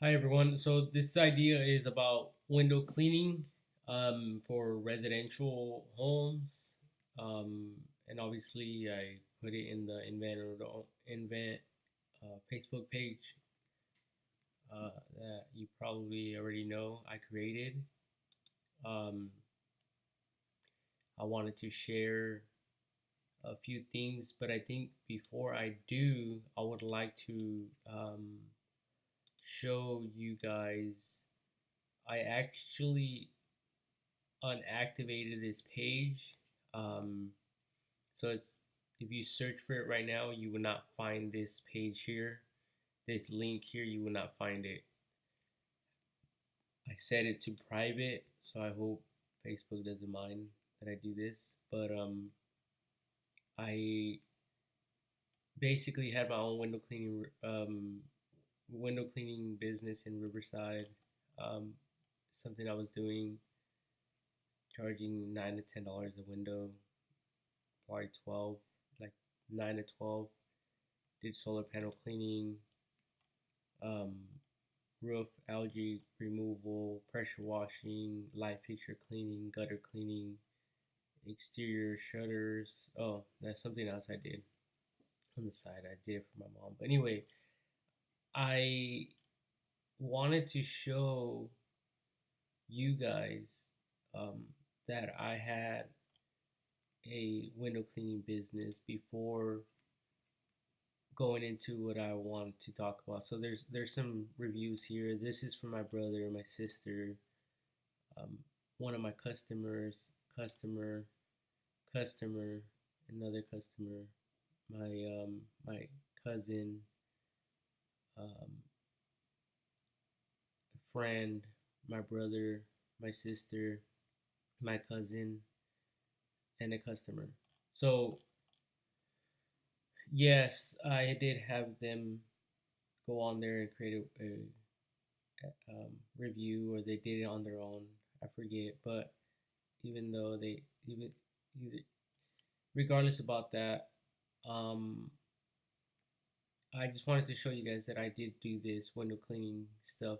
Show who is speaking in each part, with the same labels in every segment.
Speaker 1: Hi everyone. So this idea is about window cleaning for residential homes, and obviously I put it in the invent Facebook page that you probably already know I created. Um, I wanted to share a few things, but I think before I do, I would like to show you guys. I actually unactivated this page. Um, so it's if you search for it right now, you will not find this page here. This link here, you will not find it. I set it to private, so I hope Facebook doesn't mind that I do this. But I basically had my own window cleaning business in Riverside. Um, Something I was doing, charging $9 to $10 a window, probably 12, like 9 to 12. Did solar panel cleaning, um, roof algae removal, pressure washing, light fixture cleaning, gutter cleaning, exterior shutters. Oh, that's something else I did on the side. I did it for my mom. But anyway, I wanted to show you guys um, that I had a window cleaning business before going into what I want to talk about. So there's some reviews here. This is from my brother, my sister, um, one of my customers, customer, customer, another customer, my cousin, um, friend, my brother, my sister, my cousin, and a customer. So yes, I did have them go on there and create review, or they did it on their own. I forget, but even though they even regardless about that, um, I just wanted to show you guys that I did do this window cleaning stuff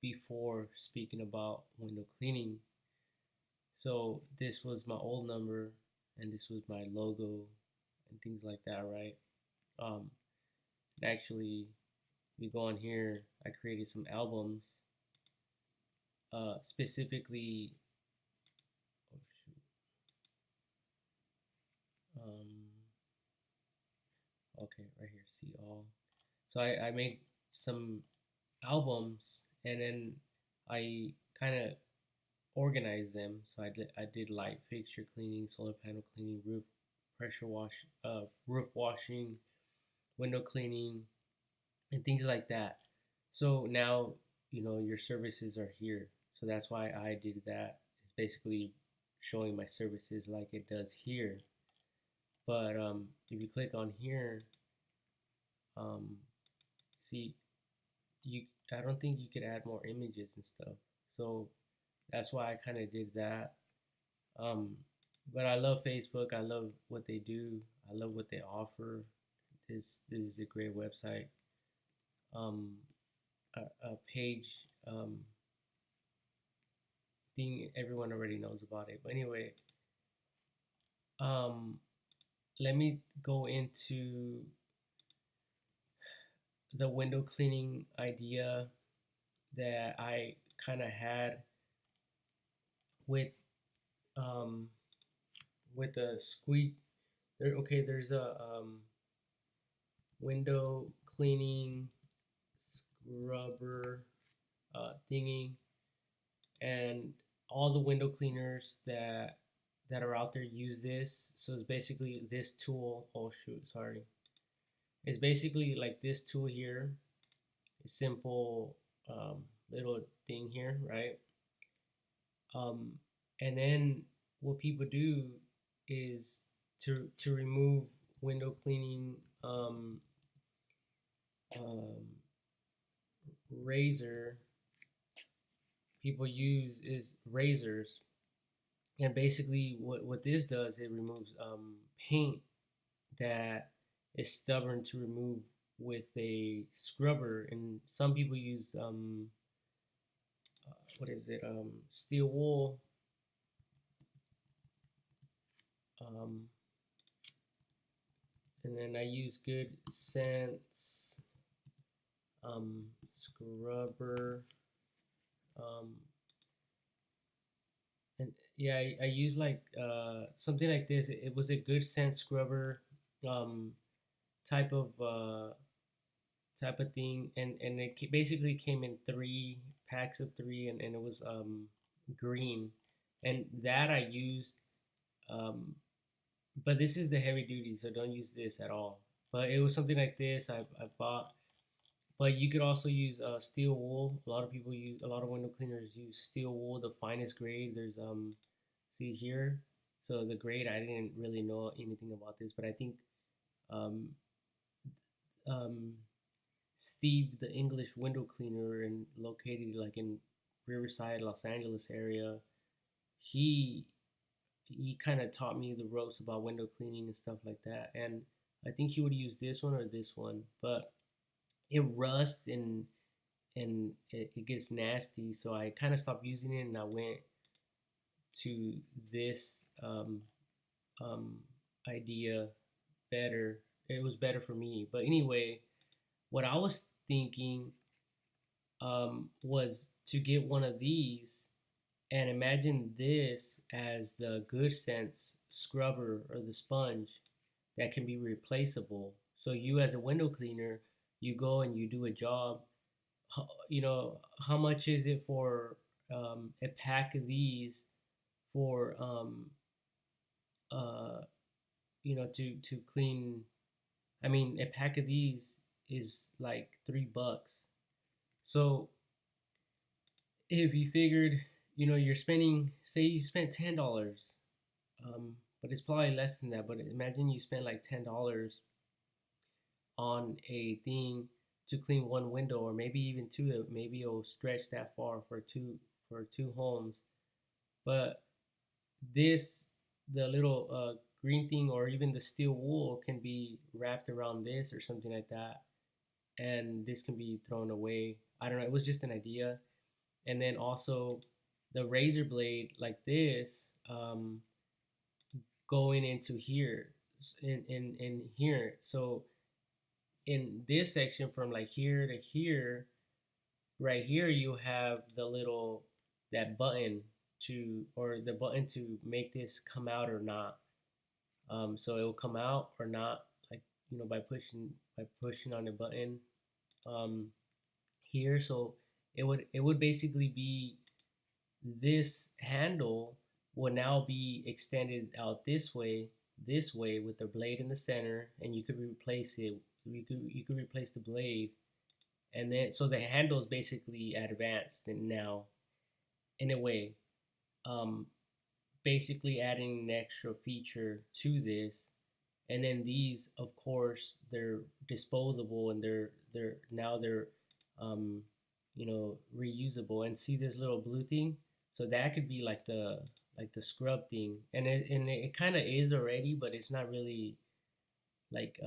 Speaker 1: before speaking about window cleaning. So this was my old number, and this was my logo, and things like that, right? Um, Actually, we go on here. I created some albums, specifically. Oh shoot. Um, okay, right here. See all. So I made some albums, and then I kind of organized them. So I did light fixture cleaning, solar panel cleaning, roof washing, window cleaning, and things like that. So now your services are here. So that's why I did that. It's basically showing my services like it does here. But if you click on here, um, see you. I don't think you could add more images and stuff. So that's why I kind of did that. Um, but I love Facebook. I love what they do. I love what they offer. This is a great website. Um, a page thing everyone already knows about it. But anyway, um, let me go into the window cleaning idea that I kind of had with um, with a squeak. Okay, there's a window cleaning scrubber thingy, and all the window cleaners that are out there use this. So it's basically this tool. Oh shoot, sorry. It's basically like this tool here. A simple little thing here, right? Um, and then what people do is to remove window cleaning um, razor. People use is razors, and basically what this does, it removes paint that is stubborn to remove with a scrubber, and some people use what is it, steel wool, um, and then I use Good Sense scrubber, um, and yeah, I use like something like this. It was a Good Sense scrubber um, type of thing, and it basically came in 3 packs of three, and it was green, and that I used. Um, but this is the heavy duty, so don't use this at all. But it was something like this I bought. But you could also use steel wool. A lot of window cleaners use steel wool, the finest grade. There's see here, so the grade I didn't really know anything about this, but I think um um Steve, the English window cleaner, and located like in Riverside, Los Angeles area, he he kind of taught me the ropes about window cleaning and stuff like that. And I think he would use this one or this one, but it rusts and it gets nasty. So I kind of stopped using it, and I went to this um, idea better. It was better for me. But anyway, what I was thinking was to get one of these and imagine this as the Good Sense scrubber or the sponge that can be replaceable. So you as a window cleaner, you go and you do a job. You know, how much is it for a pack of these for uh, to clean? I mean, a pack of these is like $3. So if you figured, you're spending, say you spent $10, but it's probably less than that. But imagine you spent like $10 on a thing to clean one window, or maybe even two. Maybe it'll stretch that far for two homes. But this, the little green thing, or even the steel wool, can be wrapped around this or something like that, and this can be thrown away. I don't know. It was just an idea. And then also the razor blade like this, going into here, in here. So in this section from like here to here, right here you have the little, that button to, or the button to make this come out or not. So it will come out or not, like, by pushing on the button um, here. So it would basically be, this handle will now be extended out this way with the blade in the center, and you could replace it. You could replace the blade, and then so the handle is basically advanced, and now in a way, um, basically adding an extra feature to this. And then these, of course, they're disposable, and they're um, reusable. And see this little blue thing? So that could be like the scrub thing, and it kind of is already, but it's not really like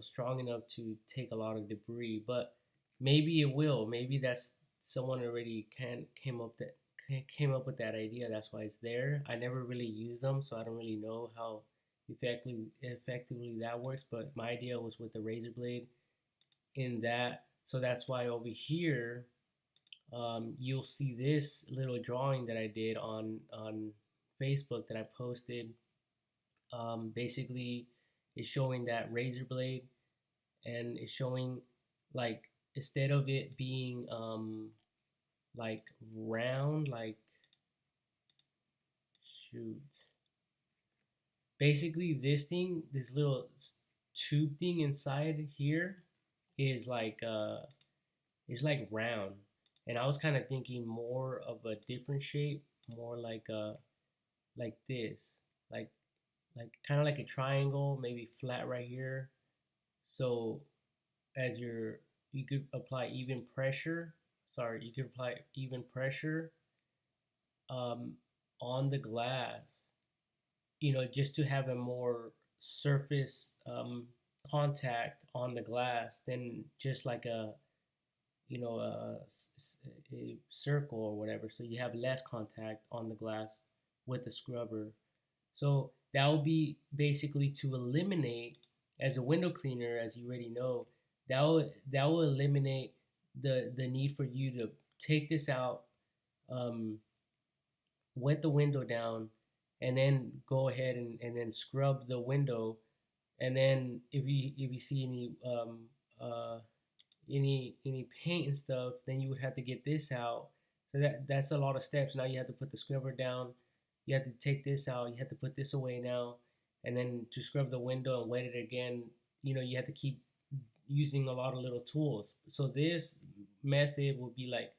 Speaker 1: strong enough to take a lot of debris. But maybe it will. Maybe that's someone already came up with that idea. That's why it's there. I never really used them, so I don't really know how effectively that works. But my idea was with the razor blade in that. So that's why over here, you'll see this little drawing that I did on Facebook that I posted. Basically, it's showing that razor blade, and it's showing, like, instead of it being like round, like, shoot, basically this little tube thing inside here is like round. And I was kind of thinking more of a different shape, more like this, like kind of like a triangle, maybe flat right here. So as you could apply even pressure. Sorry, you could apply even pressure um, on the glass, just to have a more surface contact on the glass than just like a, you know, a circle or whatever. So you have less contact on the glass with the scrubber. So that would be basically to eliminate, as a window cleaner, as you already know, that will eliminate the need for you to take this out, um, wet the window down, and then go ahead and then scrub the window. And then if you see uh, any paint and stuff, then you would have to get this out. So that's a lot of steps. Now you have to put the scrubber down. You have to take this out. You have to put this away now, and then to scrub the window and wet it again. You have to keep using a lot of little tools. So this method will be like,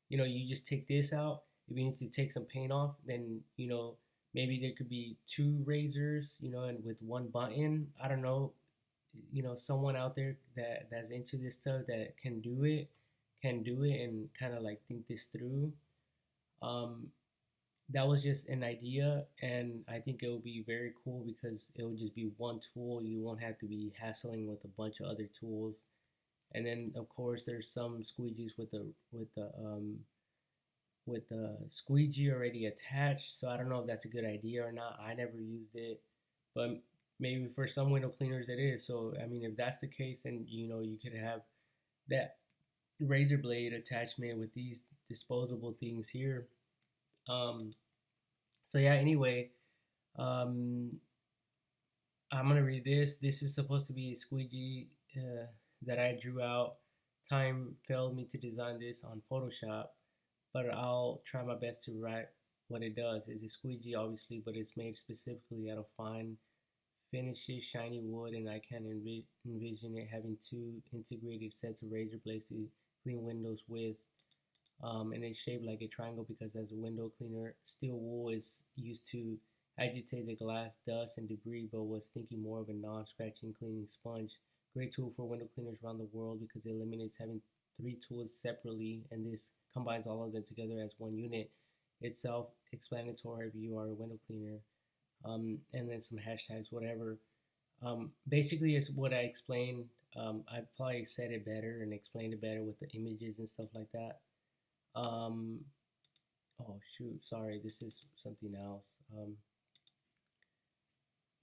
Speaker 1: you just take this out. If you need to take some paint off, then maybe there could be two razors, and with one button. I don't know, someone out there that's into this stuff that can do it and kind of like think this through. um that was just an idea, and I think it would be very cool because it would just be one tool. You won't have to be hassling with a bunch of other tools. And then of course there's some squeegees with the squeegee already attached. So I don't know if that's a good idea or not. I never used it, but maybe for some window cleaners it is. So I mean, if that's the case, then you could have that razor blade attachment with these disposable things here. Um, so yeah. Anyway, um, I'm gonna read this. This is supposed to be a squeegee that I drew out. Time failed me to design this on Photoshop, but I'll try my best to write what it does. It's a squeegee, obviously, but it's made specifically out of fine finishes, shiny wood, and I can envision it having two integrated sets of razor blades to clean windows with. And it's shaped like a triangle because as a window cleaner, steel wool is used to agitate the glass, dust, and debris, but was thinking more of a non-scratching cleaning sponge. Great tool for window cleaners around the world because it eliminates having three tools separately, and this combines all of them together as one unit. It's self-explanatory if you are a window cleaner. And then some hashtags, whatever. Basically, it's what I explained. I probably said it better and explained it better with the images and stuff like that. Um, oh shoot, sorry, this is something else.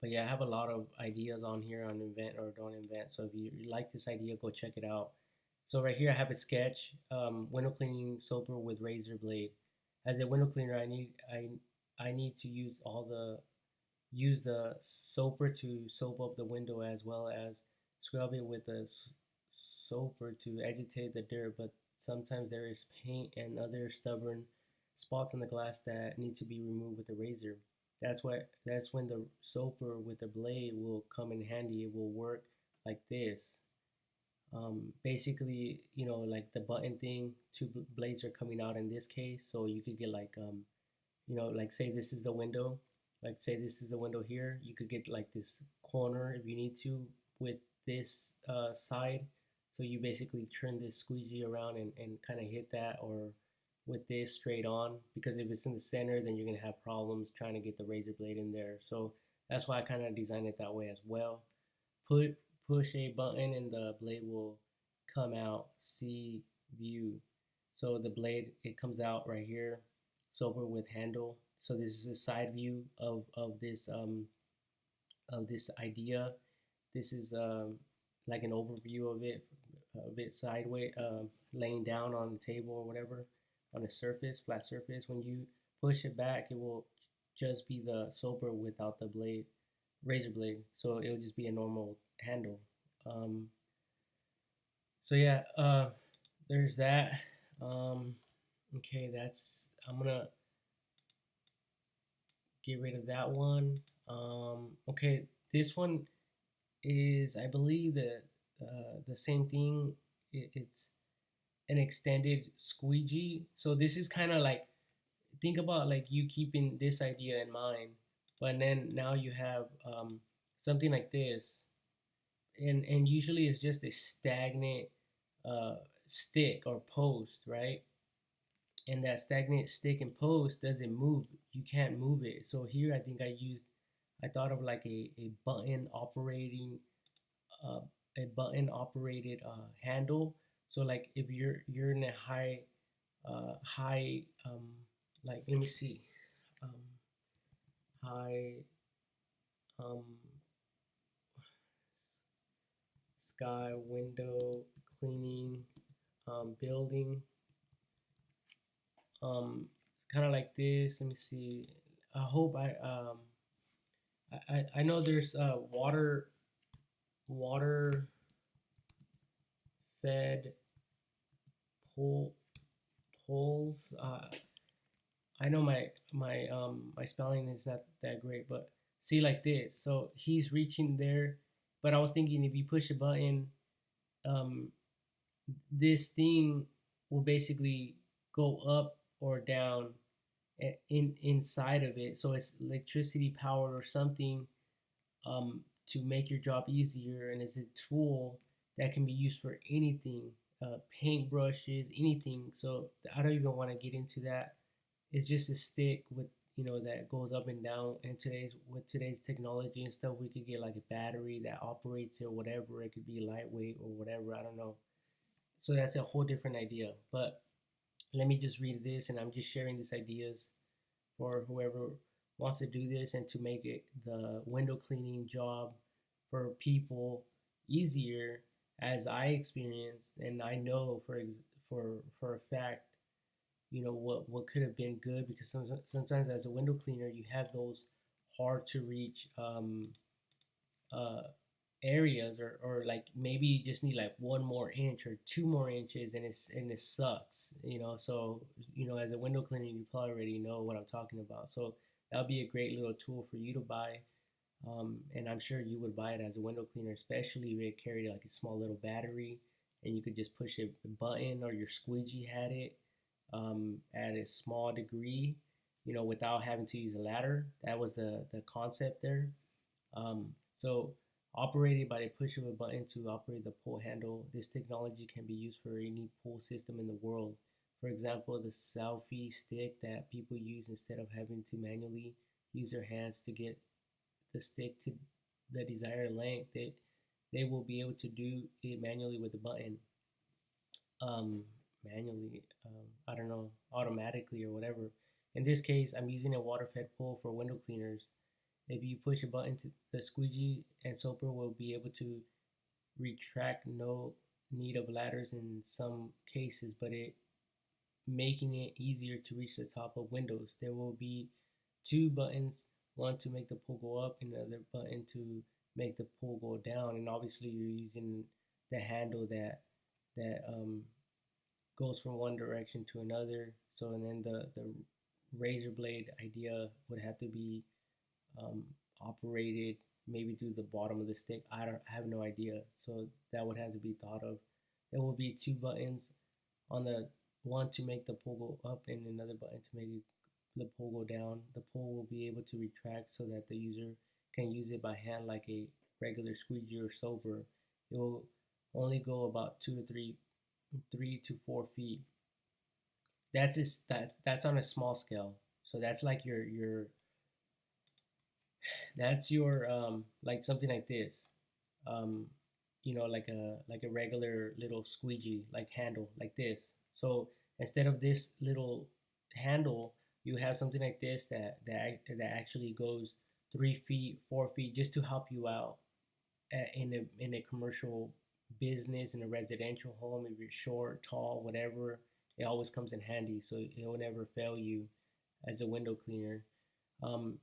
Speaker 1: But yeah, I have a lot of ideas on here on invent or don't invent. So if you like this idea, go check it out. So right here, I have a sketch: window cleaning soaper with razor blade. As a window cleaner, I need to use the soaper to soap up the window as well as scrub it with the soaper to agitate the dirt. But sometimes there is paint and other stubborn spots on the glass that need to be removed with a razor. That's when the soaper with the blade will come in handy. It will work like this. Basically, like the button thing, two blades are coming out in this case, so you could get like like say this is the window, like say this is the window here. You could get like this corner if you need to with this side. So you basically turn this squeegee around and kind of hit that, or with this straight on, because if it's in the center, then you're gonna have problems trying to get the razor blade in there. So that's why I kind of designed it that way as well. Put Push a button and the blade will come out. See view. So the blade, it comes out right here, sober with handle. So this is a side view of this idea. This is like an overview of it sideways, laying down on the table or whatever, on a surface, flat surface. When you push it back, it will just be the sober without the blade, razor blade. So it will just be a normal handle. Um, so yeah, there's that. Um, okay, I'm gonna get rid of that one. Okay, this one is, I believe, the same thing. It's an extended squeegee. So this is kind of like, think about like you keeping this idea in mind, but then now you have something like this, and usually it's just a stagnant uh, stick or post, right? And that stagnant stick and post doesn't move. You can't move it. So here I think I thought of like a button operating uh, a button operated handle. So like if you're in a high like let me see um, high um, sky window cleaning building, kind of like this. Let me see. I hope I know there's water fed pool poles. I know my spelling is not that great, but see like this. So he's reaching there, but I was thinking if you push a button, um, this thing will basically go up or down inside of it. So it's electricity powered or something, to make your job easier, and it's a tool that can be used for anything, paint brushes, anything. So I don't even want to get into that. It's just a stick with that goes up and down. And today's technology and stuff, we could get like a battery that operates it or whatever. It could be lightweight or whatever. I don't know. So that's a whole different idea. But let me just read this, and I'm just sharing these ideas for whoever wants to do this and to make it the window cleaning job for people easier, as I experienced. And I know for a fact, what could have been good, because sometimes as a window cleaner you have those hard to reach uh, areas, or like maybe you just need like 1 more inch or 2 more inches, and it sucks. So as a window cleaner you probably already know what I'm talking about. So that would be a great little tool for you to buy. And I'm sure you would buy it as a window cleaner, especially if it carried like a small little battery, and you could just push a button, or your squeegee had it, at a small degree, without having to use a ladder. That was the concept there. So operated by the push of a button to operate the pull handle, this technology can be used for any pull system in the world. For example, the selfie stick that people use instead of having to manually use their hands to get the stick to the desired length. They will be able to do it manually with the button. Um, Manually, I don't know, automatically or whatever. In this case, I'm using a water-fed pull for window cleaners. If you push a button, to the squeegee and soaper will be able to retract. No need of ladders in some cases, but it making it easier to reach the top of windows. There will be two buttons, one to make the pull go up and the other button to make the pull go down. And obviously you're using the handle that goes from one direction to another. So and then the razor blade idea would have to be um, operated maybe through the bottom of the stick. I have no idea. So that would have to be thought of. There will be two buttons on the one to make the pull go up and another button to make the pull go down. The pull will be able to retract so that the user can use it by hand like a regular squeegee or sober. It will only go about 3 to 4 feet. That's on a small scale. So that's like your that's your like something like this. Um, like a regular little squeegee like handle like this. So instead of this little handle, you have something like this that actually goes 3 feet, 4 feet, just to help you out in a commercial business, in a residential home. If you're short, tall, whatever, it always comes in handy. So it will never fail you as a window cleaner. Um,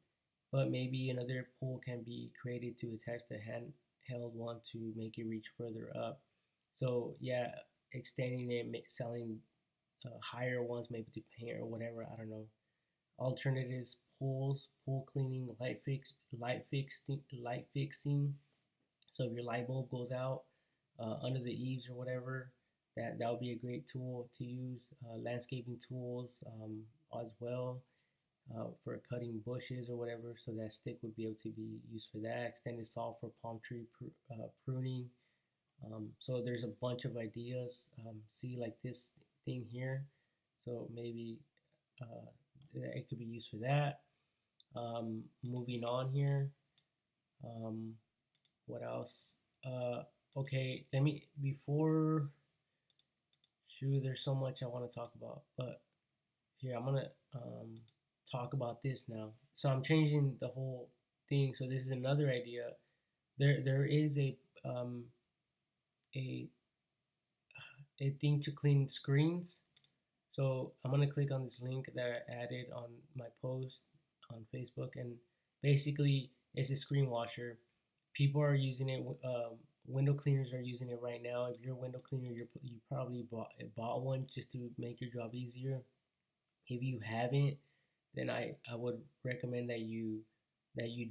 Speaker 1: but maybe another pull can be created to attach the handheld one to make it reach further up. So yeah, extending it, selling higher ones, maybe to paint or whatever. I don't know. Alternatives: pulls, pool cleaning, light fixing. So if your light bulb goes out under the eaves or whatever, that would be a great tool to use. Landscaping tools as well, for cutting bushes or whatever. So that stick would be able to be used for that. Extended saw for palm tree pruning. So there's a bunch of ideas. See, like this thing here. So maybe uh, it could be used for that. Moving on here. Um, what else? uh, okay, let me, before, shoot, there's so much I want to talk about, but here, I'm gonna talk about this now. So I'm changing the whole thing. So this is another idea. There is um, a a thing to clean screens. So I'm gonna click on this link that I added on my post on Facebook, and basically it's a screen washer. People are using it. Window cleaners are using it right now. If you're a window cleaner, you probably bought one just to make your job easier. If you haven't, then I would recommend that you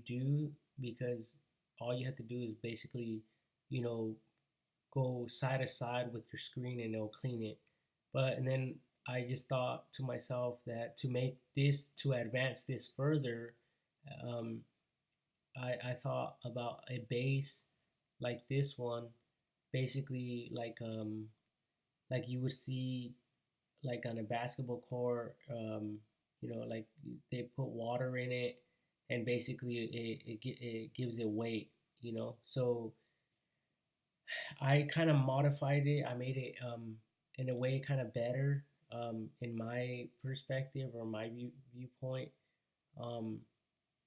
Speaker 1: do, because all you have to do is basically, you know, go side to side with your screen and it'll clean it. But and then I just thought to myself that to advance this further, um, I thought about a base like this one, basically like you would see like on a basketball court, like they put water in it, and basically it gives it weight, So I kind of modified it. I made it in a way kind of better in my perspective or my viewpoint. Um,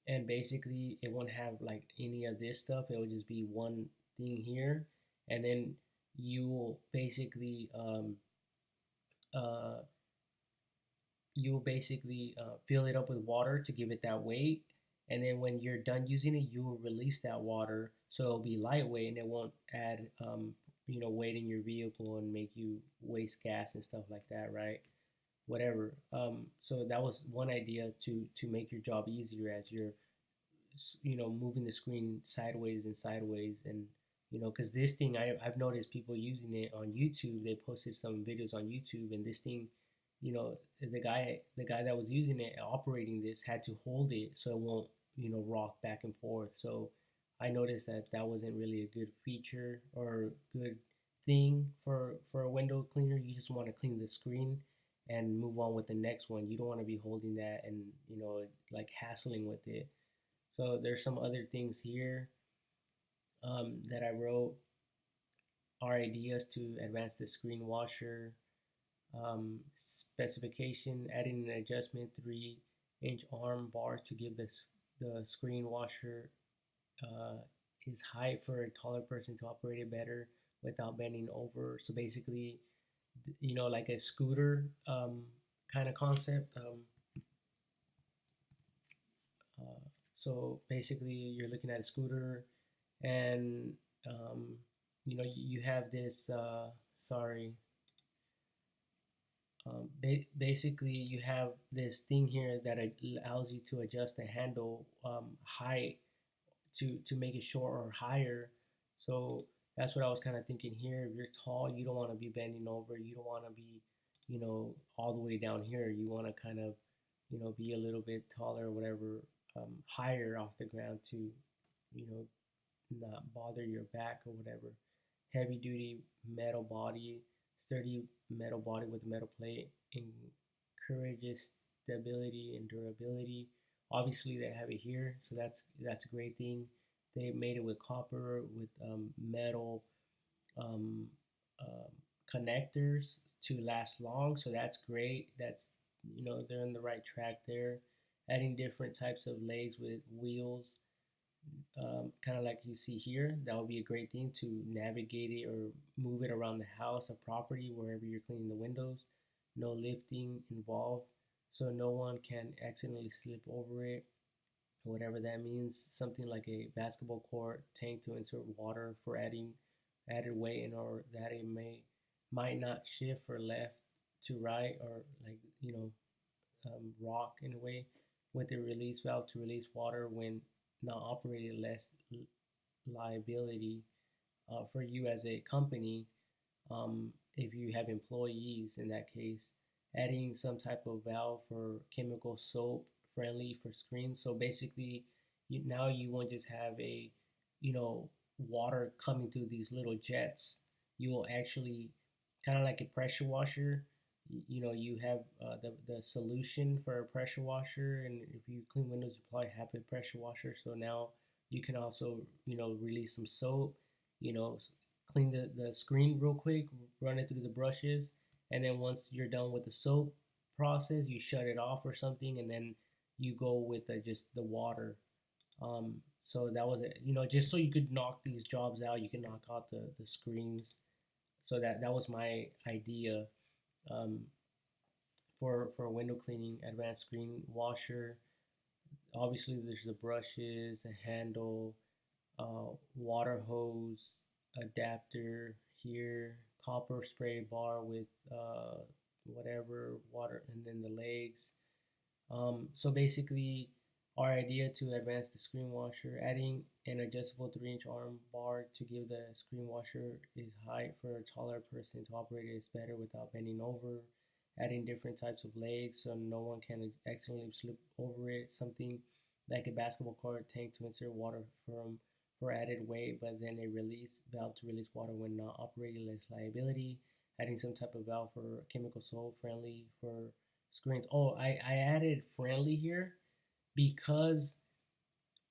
Speaker 1: and basically, it won't have like any of this stuff. It will just be one thing here, and then you will basically uh, fill it up with water to give it that weight, and then when you're done using it, you will release that water, so it'll be lightweight and it won't add weight in your vehicle and make you waste gas and stuff like that, right? Whatever. So that was one idea to make your job easier as you're moving the screen sideways and sideways, and because this thing, I've noticed people using it on YouTube. They posted some videos on YouTube, and this thing, the guy that was using it, operating this, had to hold it so it won't rock back and forth. So I noticed that that wasn't really a good feature or good thing for a window cleaner. You just want to clean the screen and move on with the next one. You don't want to be holding that and like hassling with it. So there's some other things here that I wrote are ideas to advance the screen washer. Specification: adding an adjustment 3-inch arm bar to give the screen washer uh, his height for a taller person to operate it better without bending over. So basically, like a scooter kind of concept. So basically, you're looking at a scooter, and you have this. Sorry. Basically, you have this thing here that allows you to adjust the handle height to make it short or higher. So that's what I was kind of thinking here. If you're tall, you don't want to be bending over. You don't want to be, all the way down here. You want to kind of, be a little bit taller or whatever, higher off the ground to, you know, not bother your back or whatever. Heavy duty metal body, sturdy metal body with a metal plate, encourages stability and durability. Obviously, they have it here, so that's a great thing. They made it with copper, with metal um, um, connectors to last long, so that's great. That's they're on the right track there. Adding different types of legs with wheels, kind of like you see here, that would be a great thing to navigate it or move it around the house or property wherever you're cleaning the windows. No lifting involved, so no one can accidentally slip over it, whatever that means. Something like a basketball court tank to insert water for added weight, in order that it might not shift or left to right, or like rock in a way, with a release valve to release water when not operated. Less liability for you as a company, if you have employees in that case. Adding some type of valve for chemical soap friendly for screens. So basically, now you won't just have a water coming through these little jets. You will actually, kind of like a pressure washer. You have the solution for a pressure washer, and if you clean windows, you probably have a pressure washer. So now you can also release some soap. you know, clean the screen real quick, run it through the brushes, and then once you're done with the soap process, you shut it off or something, and then you go with just the water. So that was it, just so you could knock these jobs out, you can knock out the screens. So that was my idea, um, for window cleaning, advanced screen washer. Obviously, there's the brushes, the handle, water hose, adapter here, copper spray bar with whatever water, and then the legs. So basically, our idea to advance the screen washer, adding an adjustable 3-inch arm bar to give the screen washer is height for a taller person to operate it is better without bending over. Adding different types of legs so no one can accidentally slip over it. Something like a basketball court tank to insert water from for added weight, but then a release valve to release water when not operating less liability. Adding some type of valve for chemical soul friendly for screens. Oh, I added friendly here because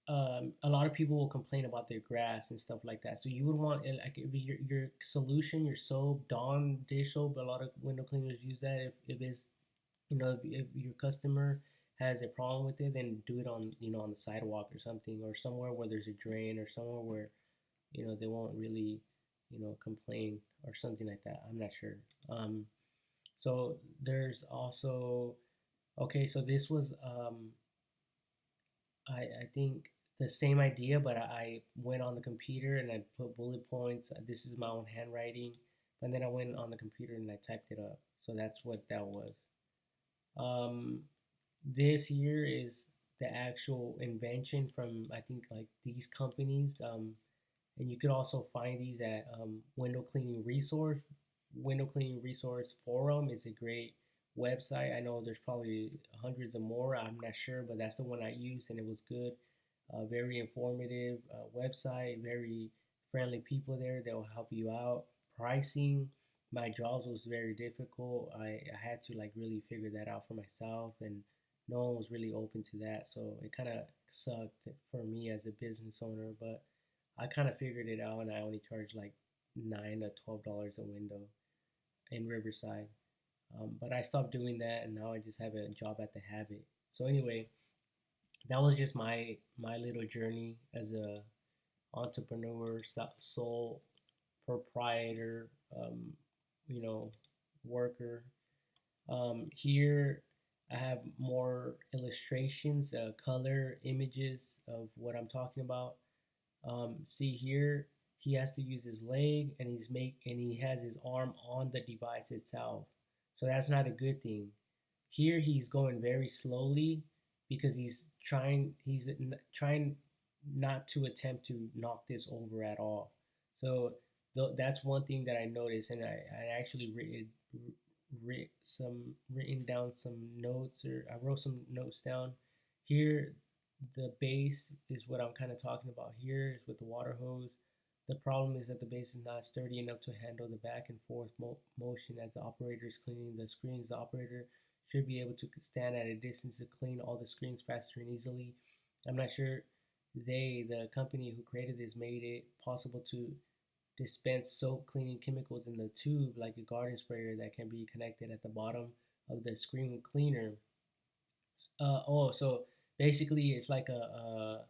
Speaker 1: a lot of people will complain about their grass and stuff like that. So you would want like if your solution, your soap, Dawn dish soap. A lot of window cleaners use that. If it's if your customer has a problem with it, then do it on on the sidewalk or something, or somewhere where there's a drain, or somewhere where they won't really complain or something like that. I'm not sure. So there's also okay. So this was I think the same idea, but I went on the computer and I put bullet points. This is my own handwriting, and then I went on the computer and I typed it up. So that's what that was. Um, this here is the actual invention from I think like these companies. And you could also find these at Window Cleaning Resource. Window Cleaning Resource Forum is a great website. I know there's probably hundreds of more. I'm not sure, but that's the one I used, and it was good. Very informative website. Very friendly people there. They'll help you out. Pricing. My jobs was very difficult. I had to like really figure that out for myself, and no one was really open to that. So it kind of sucked for me as a business owner, but I kind of figured it out, and I only charged like $9 to $12 a window in Riverside. But I stopped doing that, and now I just have a job at the Habit. So anyway, that was just my little journey as a entrepreneur, sole proprietor, you know, worker. Here I have more illustrations, color images of what I'm talking about. See here, he has to use his leg, and he has his arm on the device itself. So that's not a good thing. Here he's going very slowly because he's trying not to attempt to knock this over at all. So that's one thing that I noticed, and I actually written down some notes, or I wrote some notes down. Here, the base is what I'm kind of talking about. Here is with the water hose. The problem is that the base is not sturdy enough to handle the back and forth motion as the operator is cleaning the screens. The operator should be able to stand at a distance to clean all the screens faster and easily. I'm not sure the company who created this, made it possible to dispense soap cleaning chemicals in the tube like a garden sprayer that can be connected at the bottom of the screen cleaner. So basically it's like a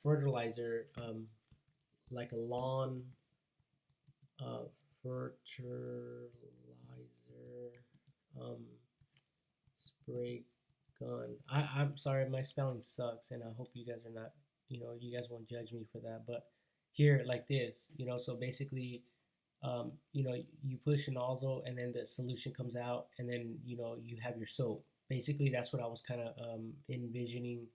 Speaker 1: fertilizer, like a lawn uh, fertilizer um, spray gun. I'm sorry, my spelling sucks, and I hope you guys are not, you guys won't judge me for that. But here, like this, so basically, you push a nozzle, and then the solution comes out, and then you have your soap. Basically, that's what I was kind of envisioning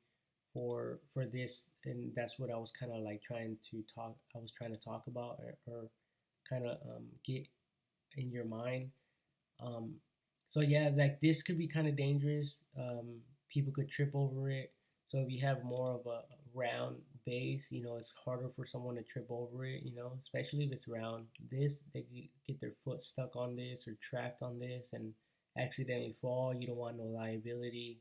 Speaker 1: for this, and that's what I was kind of like trying to talk. I was trying to talk about, or kind of get in your mind. Um, so yeah, like this could be kind of dangerous. People could trip over it. So if you have more of a round base, it's harder for someone to trip over it. Especially if it's round. This they could get their foot stuck on this or trapped on this and accidentally fall. You don't want no liability.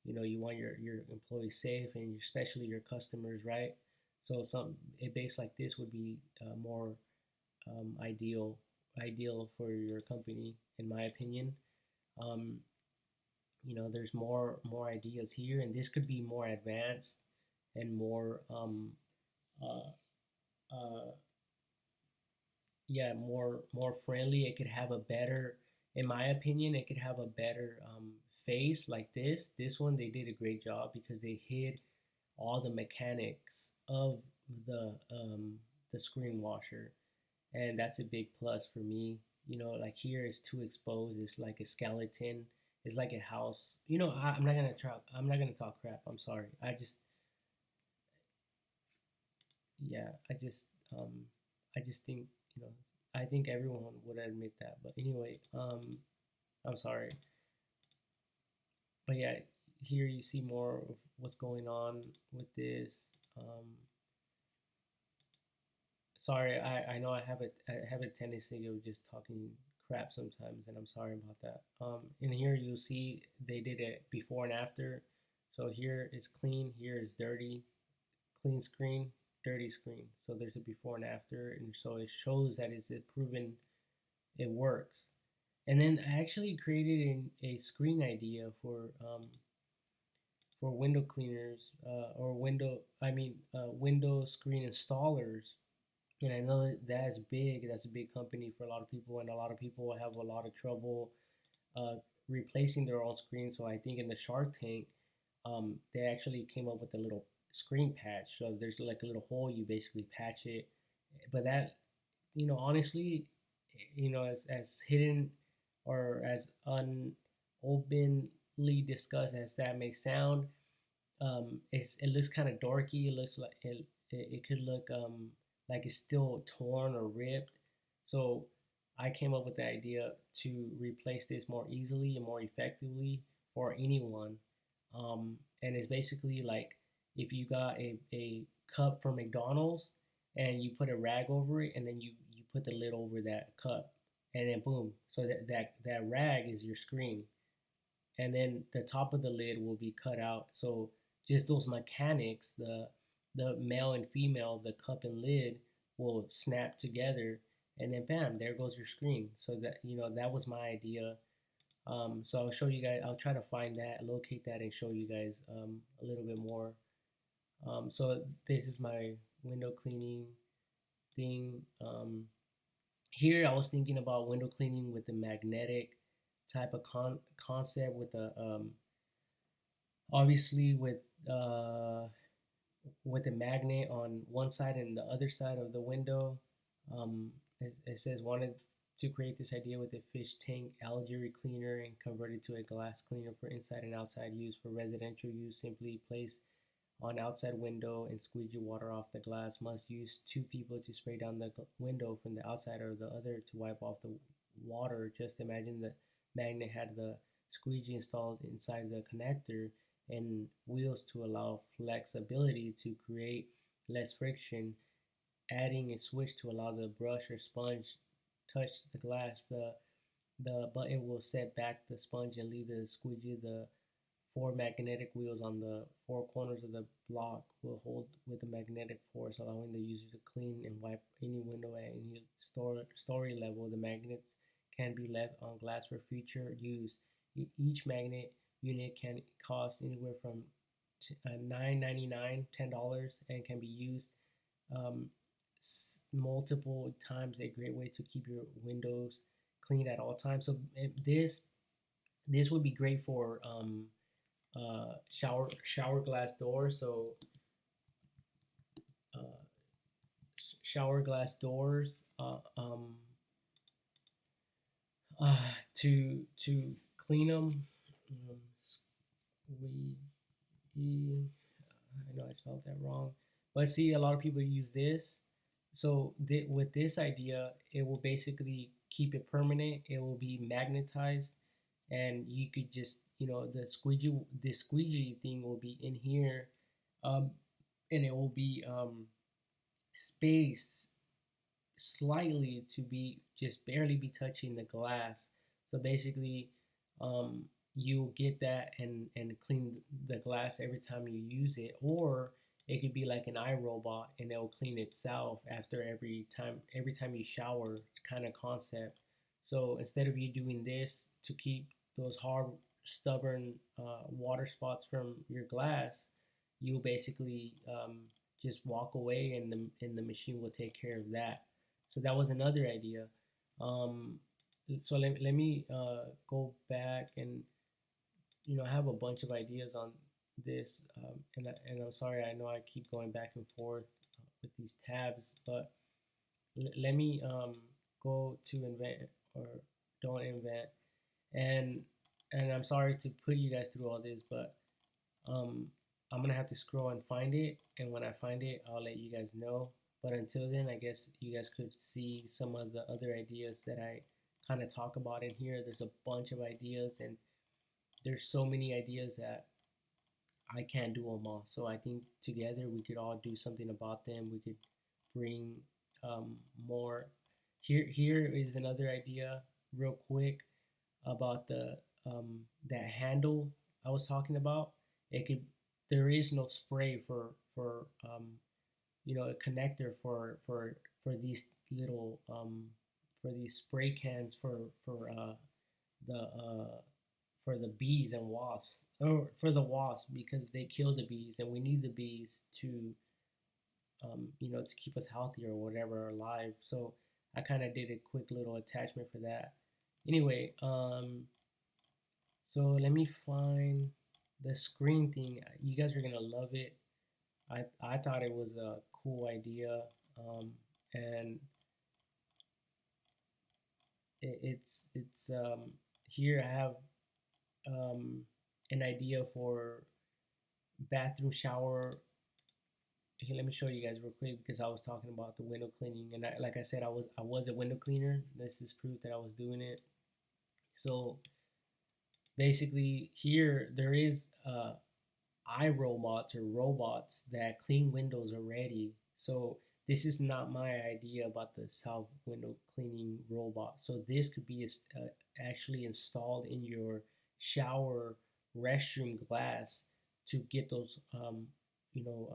Speaker 1: You want your employees safe, and especially your customers, right? So a base like this would be more ideal for your company, in my opinion. Um, there's more ideas here, and this could be more advanced and more uh, uh, yeah, more friendly. It could have a better, in my opinion, it could have a better face like this. This one they did a great job because they hid all the mechanics of the screen washer, and that's a big plus for me. Like here is too exposed. It's like a skeleton. It's like a house. I'm not gonna talk crap. I'm sorry. Yeah. Um, I just think you know. I think everyone would admit that. But anyway, I'm sorry. But yeah, here you see more of what's going on with this. Um, Sorry, I know I have a tendency of just talking crap sometimes, and I'm sorry about that. In here you'll see they did it before and after. So here is clean, here is dirty, clean screen, dirty screen. So there's a before and after, and so it shows that it's proven it works. And then I actually created a screen idea for window cleaners or window screen installers. And I know that's big. That's a big company for a lot of people, and a lot of people have a lot of trouble uh, replacing their own screen. So I think in the Shark Tank, they actually came up with a little screen patch. So there's like a little hole, you basically patch it. But that, honestly, as hidden or as unopenly discussed as that may sound, it looks kind of dorky. It looks like it could look like it's still torn or ripped. So I came up with the idea to replace this more easily and more effectively for anyone. And it's basically like if you got a cup from McDonald's and you put a rag over it, and then you put the lid over that cup, and then boom, so that rag is your screen, and then the top of the lid will be cut out. So just those mechanics, the male and female, the cup and lid will snap together, and then bam, there goes your screen. So that was my idea. So I'll show you guys. I'll try to find that, locate that, and show you guys a little bit more. So this is my window cleaning thing. Here I was thinking about window cleaning with the magnetic type of concept with the obviously with the magnet on one side and the other side of the window. It says wanted to create this idea with a fish tank algae cleaner and convert it to a glass cleaner for inside and outside use. For residential use, simply place on outside window and squeegee water off the glass. Must use two people to spray down the window from the outside or the other to wipe off the water. Just imagine the magnet had the squeegee installed inside the connector and wheels to allow flexibility to create less friction. Adding a switch to allow the brush or sponge touch the glass. The button will set back the sponge and leave the squeegee. The four magnetic wheels on the four corners of the block will hold with the magnetic force, allowing the user to clean and wipe any window at any story level. The magnets can be left on glass for future use. Each magnet unit can cost anywhere from $9.99, $10, and can be used um, multiple times. A great way to keep your windows clean at all times. So this would be great for shower glass doors. So uh, shower glass doors to clean them. Um, I know I spelled that wrong, but see, a lot of people use this. So with this idea, it will basically keep it permanent. It will be magnetized, and you could just the squeegee thing will be in here, um, and it will be spaced slightly to be just barely be touching the glass. So basically, you'll get that and clean the glass every time you use it. Or It could be like an iRobot, and it'll clean itself after every time you shower, kind of concept. So instead of you doing this to keep those hard, stubborn water spots from your glass, you basically just walk away, and the machine will take care of that. So that was another idea. Um, so let me go back and have a bunch of ideas on this, and I'm sorry, I know I keep going back and forth with these tabs, but let me go to invent or don't invent, and I'm sorry to put you guys through all this, but um, I'm gonna have to scroll and find it, and when I find it, I'll let you guys know. But until then, I guess you guys could see some of the other ideas that I kind of talk about in here. There's a bunch of ideas, and there's so many ideas that I can't do them all. So I think together we could all do something about them. We could bring more. Here is another idea, real quick, about the that handle I was talking about. It could There is no spray for a connector for these little for these spray cans the for the bees and wasps, or for the wasps, because they kill the bees, and we need the bees to keep us healthy or whatever alive. So I kind of did a quick little attachment for that. Anyway, so let me find the screen thing. You guys are gonna love it. I thought it was a cool idea, and it's here I have an idea for bathroom shower. Here, let me show you guys real quick, because I was talking about the window cleaning, and like I said, I was a window cleaner. This is proof that I was doing it. So basically, here there is iRobots or robots that clean windows already. So this is not my idea about the self window cleaning robot. So this could be actually installed in your shower restroom glass to get those you know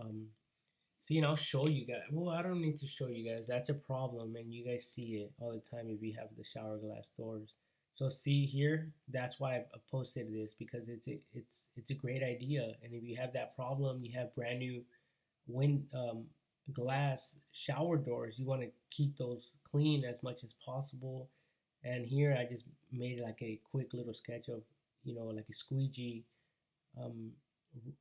Speaker 1: see, and I'll show you guys. Well, I don't need to show you guys. That's a problem, and you guys see it all the time if you have the shower glass doors. So see here, that's why I posted this, because it's a great idea. And if you have that problem, you have brand new wind glass shower doors. You want to keep those clean as much as possible. And here I just made like a quick little sketch of like a squeegee, um,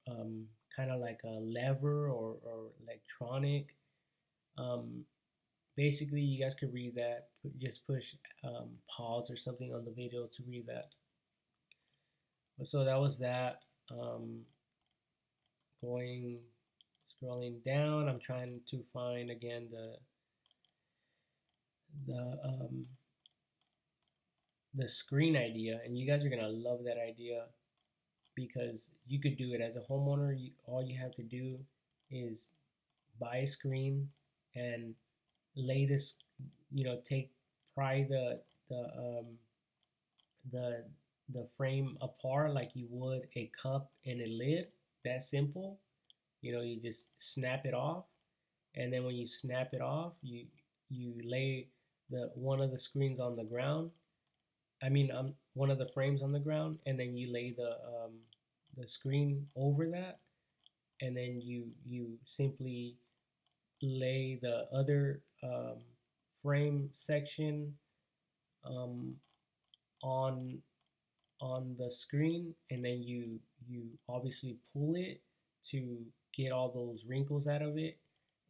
Speaker 1: um, kind of like a lever or electronic. Um, Basically, you guys could read that. Just push pause or something on the video to read that. So that was that. Going Scrolling down, I'm trying to find again the the screen idea, and you guys are gonna love that idea, because you could do it as a homeowner. All you have to do is buy a screen and lay this, take pry the the frame apart like you would a cup and a lid. That simple. You just snap it off, and then when you snap it off, you lay the one of the screens on the ground. I mean, one of the frames on the ground, and then you lay the screen over that, and then you simply lay the other frame section um, on the screen, and then you obviously pull it to get all those wrinkles out of it.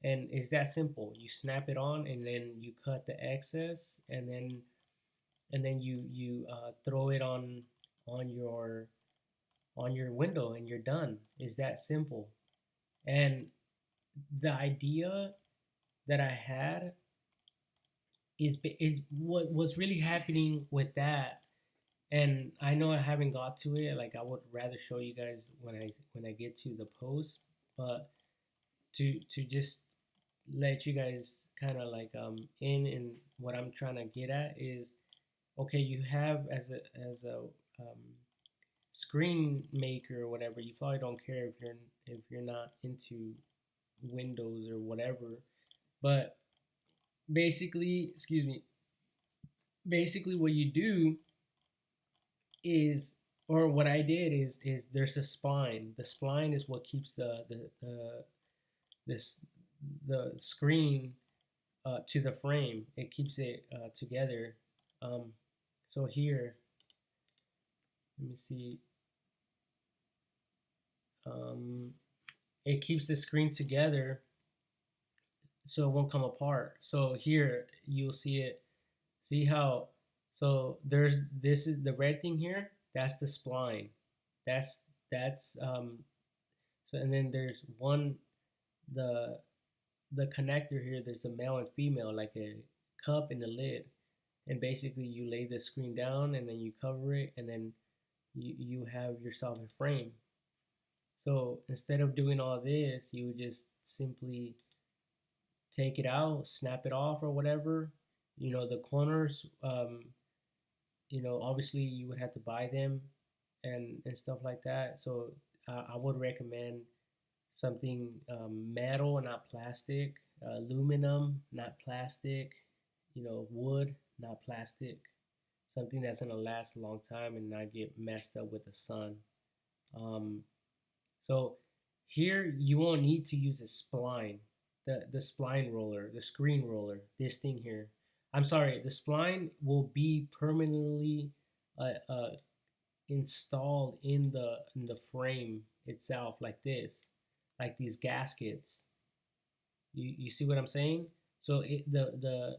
Speaker 1: And it's that simple. You snap it on, and then you cut the excess, and then you throw it on your on your window, and you're done. It's that simple. And the idea that I had is what was really happening with that. And I know I haven't got to it. Like, I would rather show you guys when I get to the post, but to just let you guys kind of like in what I'm trying to get at is, okay, you have as a um, screen maker or whatever. You probably don't care if you're not into windows or whatever. But basically, excuse me, basically what you do is, or what I did is there's a spline. The spline is what keeps this the screen to the frame. It keeps it together. Um, so here, let me see. Um, it keeps the screen together so it won't come apart. So here you'll see it. See how? So there's this is the red thing here. That's the spline. That's that's. So and then there's one the the connector here. There's a male and female, like a cup and a lid. And basically you lay the screen down and then you cover it and then you have yourself a frame. So instead of doing all this, you would just simply take it out, snap it off or whatever. The corners, obviously you would have to buy them and stuff like that. So I would recommend something metal, not plastic, aluminum, not plastic, wood, not plastic, something that's gonna last a long time and not get messed up with the sun. Um, so here you won't need to use a spline, the spline roller, the screen roller, this thing here. I'm sorry, the spline will be permanently uh, uh, installed in the frame itself, like this, like these gaskets. You see what I'm saying? So the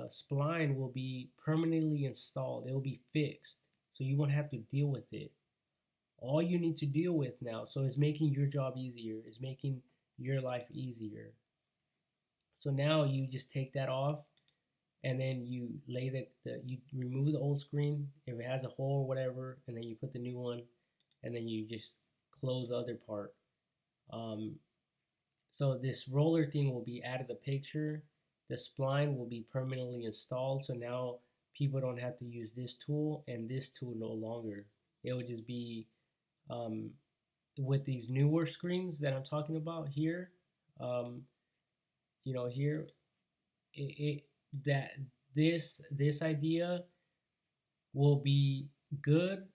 Speaker 1: spline will be permanently installed. It will be fixed, so you won't have to deal with it. All you need to deal with now, so it's making your job easier, it's making your life easier. So now you just take that off, and then you lay you remove the old screen if it has a hole or whatever, and then you put the new one, and then you just close the other part. Um, so this roller thing will be out of the picture. The spline will be permanently installed. So now people don't have to use this tool and this tool no longer. It will just be um, with these newer screens that I'm talking about here. Um, here it that this idea will be good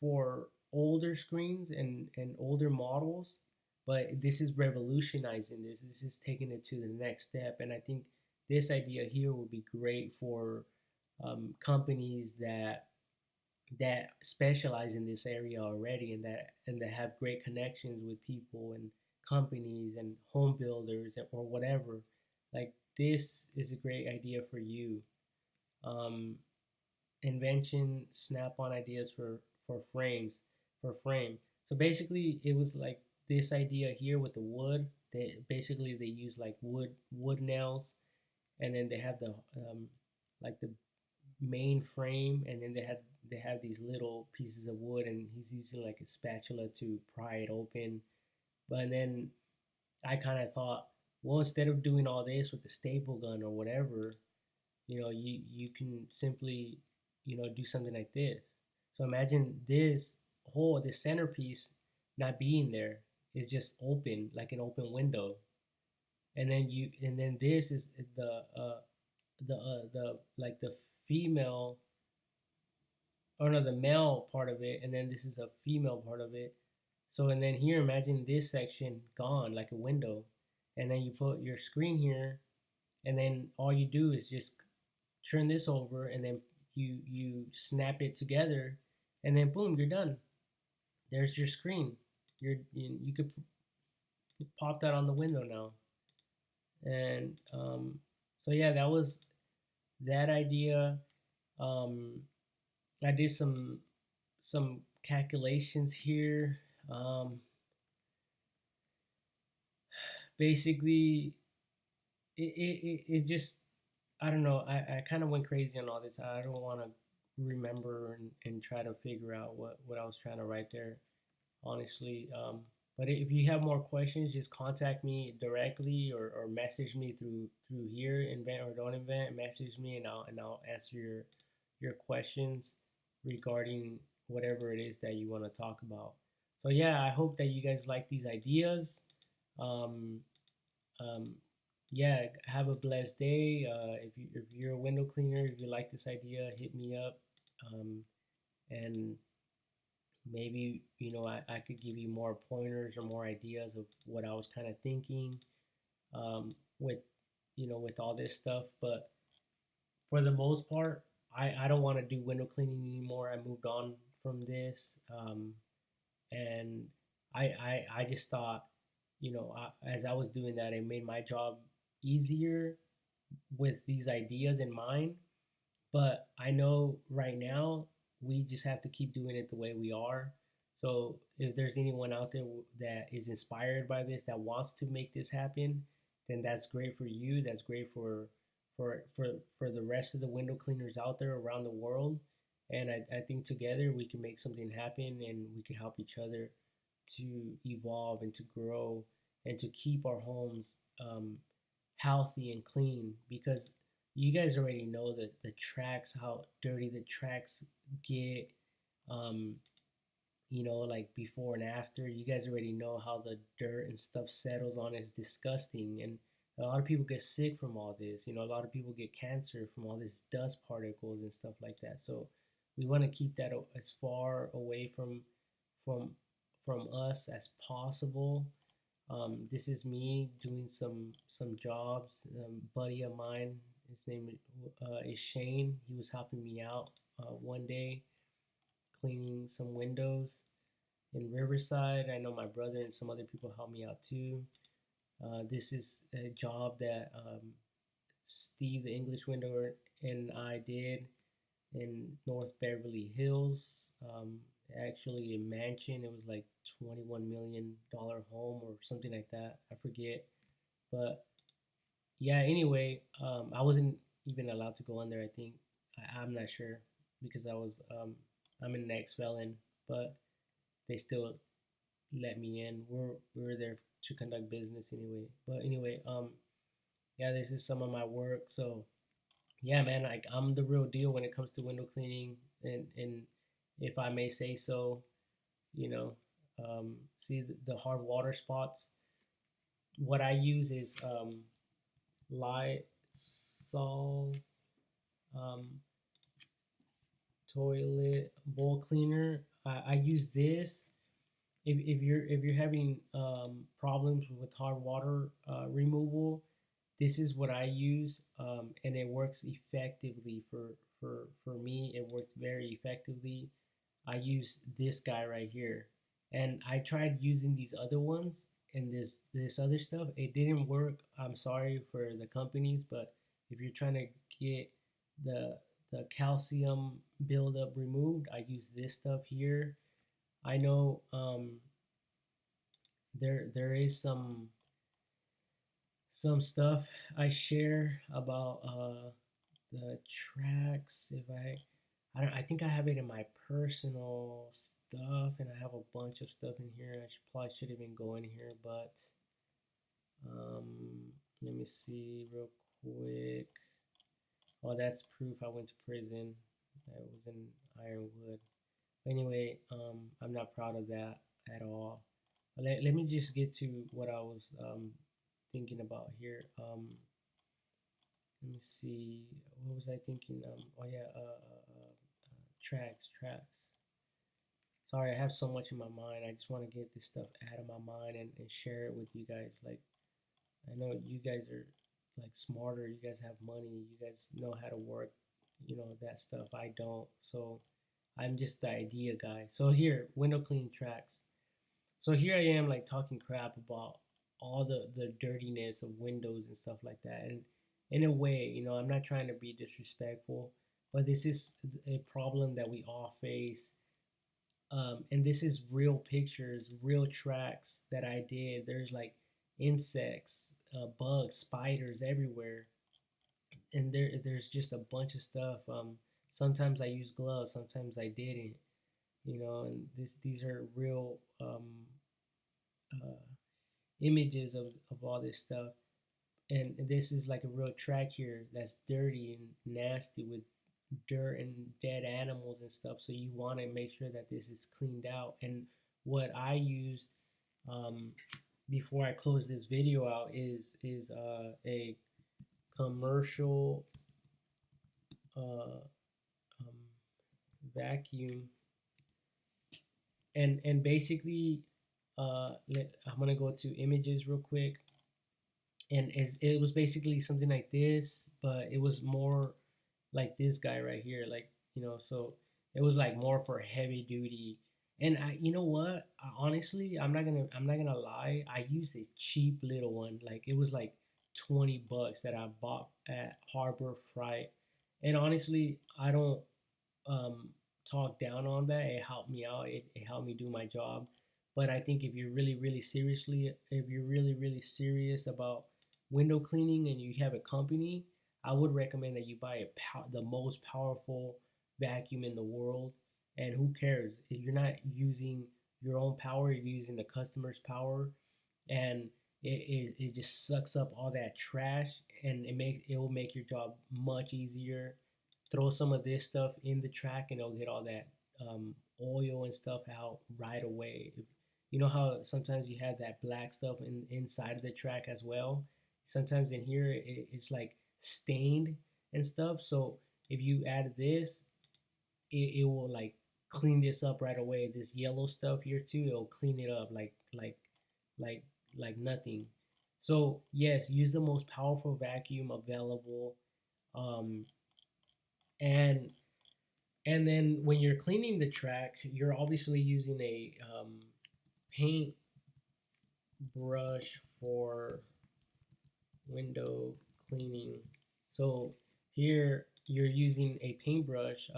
Speaker 1: for older screens and older models, but this is revolutionizing this. This is taking it to the next step, and I think this idea here will be great for companies that specialize in this area already, and that have great connections with people and companies and home builders or whatever. Like, this is a great idea for you. Um, Invention snap-on ideas for frame. So basically it was like this idea here with the wood. They use like wood nails, and then they have the like the main frame, and then they have these little pieces of wood, and he's using like a spatula to pry it open. But then I kind of thought, well, instead of doing all this with the staple gun or whatever, you can simply, do something like this. So imagine this centerpiece not being there. It's just open, like an open window. And then this is the like the female, or no, the male part of it, and then this is a female part of it. So, and then here, imagine this section gone, like a window, and then you put your screen here, and then all you do is just turn this over, and then you snap it together, and then boom, you're done. There's your screen. You could pop that on the window now. And so yeah, that was that idea. um, I did some calculations here. um, Basically it just, I don't know. I kind of went crazy on all this. I don't want to remember and try to figure out what I was trying to write there, honestly. But if you have more questions, just contact me directly, or message me through here, invent or don't invent. Message me, and I'll answer your questions regarding whatever it is that you want to talk about. So yeah, I hope that you guys like these ideas. Um, um, yeah, have a blessed day. If you're a window cleaner, if you like this idea, hit me up. Um, and maybe I could give you more pointers or more ideas of what I was kind of thinking, with with all this stuff. But for the most part, I don't want to do window cleaning anymore. I moved on from this, and I just thought, as I was doing that, it made my job easier with these ideas in mind. But I know right now we just have to keep doing it the way we are. So if there's anyone out there that is inspired by this, that wants to make this happen, then that's great for you. That's great for the rest of the window cleaners out there around the world. And I think together we can make something happen, and we can help each other to evolve and to grow and to keep our homes healthy and clean, because you guys already know that the tracks, how dirty the tracks get, um, like before and after. You guys already know how the dirt and stuff settles on. It's disgusting. And a lot of people get sick from all this. A lot of people get cancer from all this dust particles and stuff like that. So we want to keep that as far away from from us as possible. This is me doing some jobs. Buddy of mine, his name is Shane. He was helping me out one day cleaning some windows in Riverside. I know my brother and some other people helped me out too. This is a job that Steve, the English windower, and I did in North Beverly Hills. Actually, a mansion. It was like $21 million home or something like that. I forget. But yeah, anyway, I wasn't even allowed to go in there. I think I'm not sure because I'm an ex-felon, but they still let me in. We were there to conduct business anyway. But anyway, yeah, this is some of my work. So yeah, man, like I'm the real deal when it comes to window cleaning, and if I may say so, you know, see the hard water spots. What I use is Lysol um, toilet bowl cleaner. I use this if you're having problems with hard water removal. This is what I use, and it works effectively for me. It works very effectively. I use this guy right here, and I tried using these other ones and this other stuff. It didn't work. I'm sorry for the companies, but if you're trying to get the the calcium buildup removed, I use this stuff here. I know there is some stuff I share about the tracks. If I don't, I think I have it in my personal stuff, and I have a bunch of stuff in here. I probably should have been going here, but um, let me see real quick. Oh, that's proof I went to prison. That was in Ironwood. Anyway, I'm not proud of that at all. Let me just get to what I was thinking about here. Let me see. What was I thinking? Oh yeah, tracks. Sorry, I have so much in my mind. I just want to get this stuff out of my mind and share it with you guys. Like, I know you guys are like smarter. You guys have money. You guys know how to work. That stuff. I don't. So I'm just the idea guy. So here, window clean tracks. So here I am like talking crap about all the dirtiness of windows and stuff like that. And in a way, I'm not trying to be disrespectful, but this is a problem that we all face. And this is real pictures, real tracks that I did. There's like insects, bugs, spiders everywhere, and there's just a bunch of stuff. Sometimes I use gloves, sometimes I didn't. And these are real uh, images of all this stuff. And this is like a real track here that's dirty and nasty with dirt and dead animals and stuff. So you want to make sure that this is cleaned out. And what I used, um, before I close this video out is a commercial uh, um, vacuum, and basically I'm gonna go to images real quick, and it was basically something like this, but it was more like this guy right here, like, so it was like more for heavy duty. And you know what? Honestly, I'm not gonna lie. I used a cheap little one. Like it was like $20 that I bought at Harbor Freight. And honestly, I don't um, talk down on that. It helped me out. It helped me do my job. But I think if you're really, really serious about window cleaning and you have a company, I would recommend that you buy the most powerful vacuum in the world. And who cares if you're not using your own power, you're using the customer's power, and it just sucks up all that trash, and it will make your job much easier. Throw some of this stuff in the track and it'll get all that oil and stuff out right away. You know how sometimes you have that black stuff inside of the track as well. Sometimes in here it's like stained and stuff. So if you add this, it will like clean this up right away. This yellow stuff here too, it'll clean it up like like nothing. So yes, use the most powerful vacuum available. Um, and and then when you're cleaning the track, you're obviously using a paint brush for window cleaning. So here you're using a paintbrush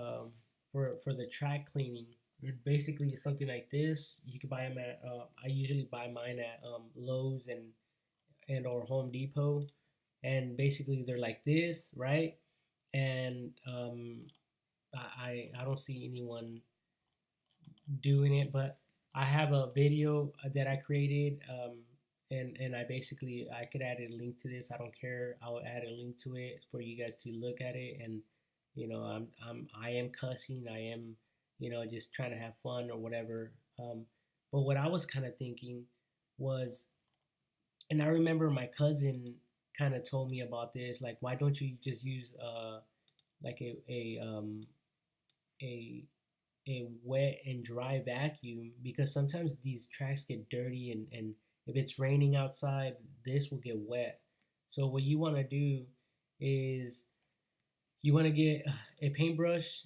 Speaker 1: for the track cleaning. Basically, something like this. You can buy them at. I usually buy mine at Lowe's and or Home Depot, and basically they're like this, right? And I don't see anyone doing it, but I have a video that I created, and I could add a link to this. I don't care. I'll add a link to it for you guys to look at it. And I am cussing. I am just trying to have fun or whatever. But what I was kind of thinking was, and I remember my cousin kind of told me about this. Like, why don't you just use like a a wet and dry vacuum, because sometimes these tracks get dirty, and if it's raining outside, this will get wet. So what you want to do is you want to get a paintbrush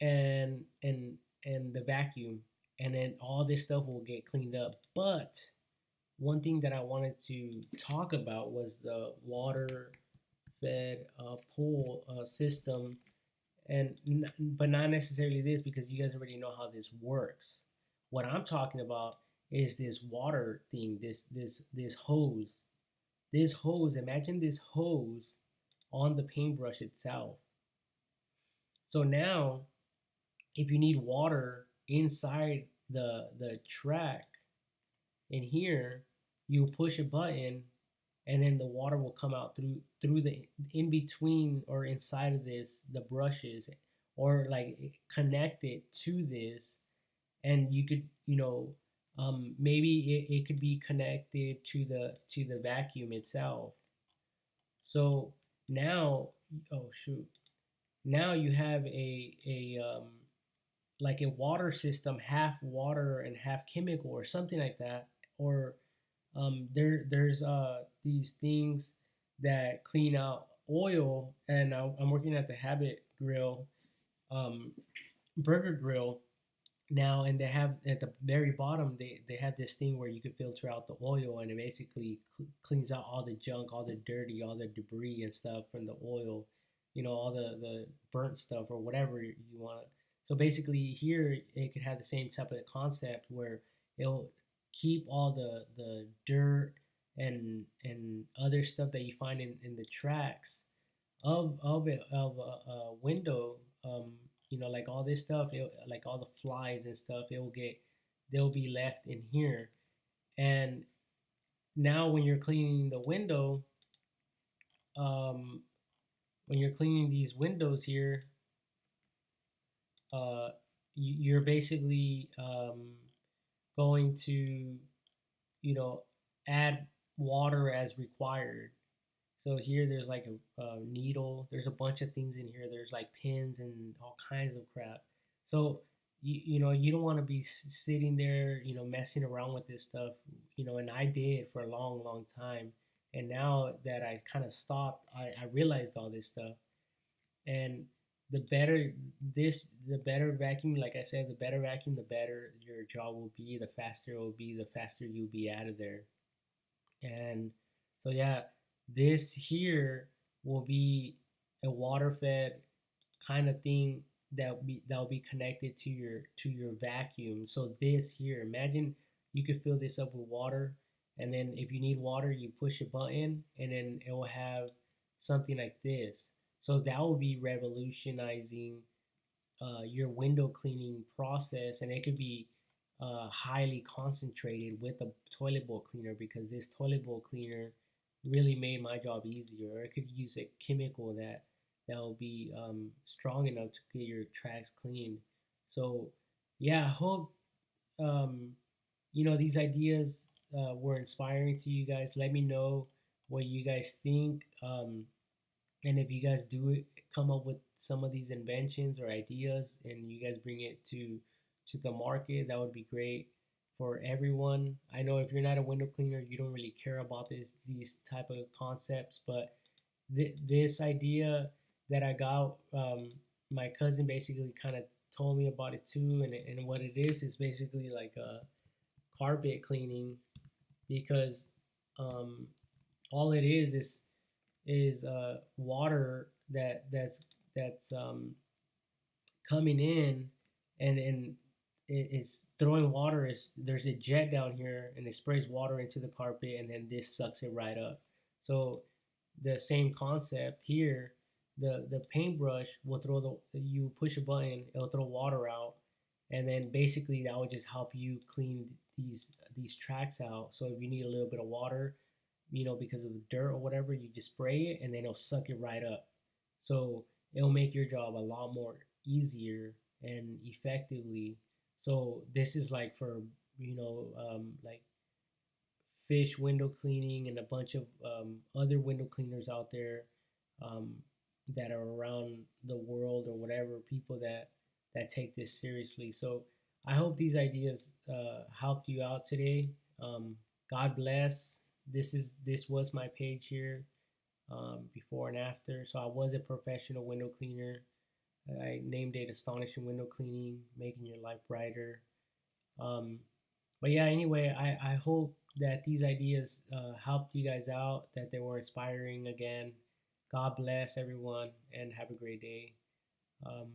Speaker 1: and the vacuum, and then all this stuff will get cleaned up. But one thing that I wanted to talk about was the water fed pool system, and but not necessarily this, because you guys already know how this works. What I'm talking about is this water thing, this hose. This hose, imagine this hose on the paintbrush itself. So now if you need water inside the track in here, you push a button, and then the water will come out through the in between or inside of this the brushes, or like connect it to this. And you could maybe it could be connected to the vacuum itself. So now, oh shoot, now you have a like a water system, half water and half chemical or something like that. Or there's these things that clean out oil, and I'm working at the Habit Grill, um, Burger Grill now, and they have at the very bottom they have this thing where you can filter out the oil, and it basically cleans out all the junk, all the dirty, all the debris and stuff from the oil, all the burnt stuff or whatever you want. So basically here it could have the same type of concept where it'll keep all the dirt and other stuff that you find in the tracks of a window. Like all this stuff, like all the flies and stuff, they'll be left in here. And now when you're cleaning the window, um, when you're cleaning these windows here, uh, you're basically going to, you know,
Speaker 2: add water as required. So here there's like a needle. There's a bunch of things in here. There's like pins and all kinds of crap. So you don't want to be sitting there messing around with this stuff. And I did for a long long time. And now that I kind of stopped, I realized all this stuff. And the better the better vacuum, like I said, the better vacuum, the better your job will be. The faster it will be. The faster you'll be out of there. And so yeah, this here will be a water fed kind of thing that'll be connected to your vacuum. So this here, imagine you could fill this up with water, and then if you need water, you push a button, and then it will have something like this. So that will be revolutionizing your window cleaning process, and it could be highly concentrated with a toilet bowl cleaner, because this toilet bowl cleaner really made my job easier. Or it could use a chemical that will be strong enough to get your tracks cleaned. So yeah, I hope um, these ideas were inspiring to you guys. Let me know what you guys think. And if you guys do come up with some of these inventions or ideas, and you guys bring it to the market, that would be great for everyone. I know if you're not a window cleaner, you don't really care about these type of concepts, but this idea that I got, my cousin basically kind of told me about it too, and what it is basically like a carpet cleaning, because um, all it is water that's coming in, and it's throwing water. Is There's a jet down here, and it sprays water into the carpet, and then this sucks it right up. So the same concept here. The paintbrush will throw you push a button, it'll throw water out, and then basically that will just help you clean these tracks out. So if you need a little bit of water, because of the dirt or whatever, you just spray it, and then it'll suck it right up. So it'll make your job a lot more easier and effectively. So this is like for like fish window cleaning, and a bunch of other window cleaners out there, um, that are around the world, or whatever, people that take this seriously. So I hope these ideas helped you out today. God bless. This was my page here, before and after. So I was a professional window cleaner. I named it Astonishing Window Cleaning, making your life brighter. Um, but yeah, anyway, I hope that these ideas helped you guys out, that they were inspiring again. God bless everyone, and have a great day. Um,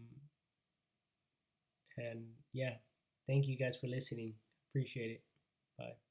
Speaker 2: and yeah, thank you guys for listening. Appreciate it. Bye.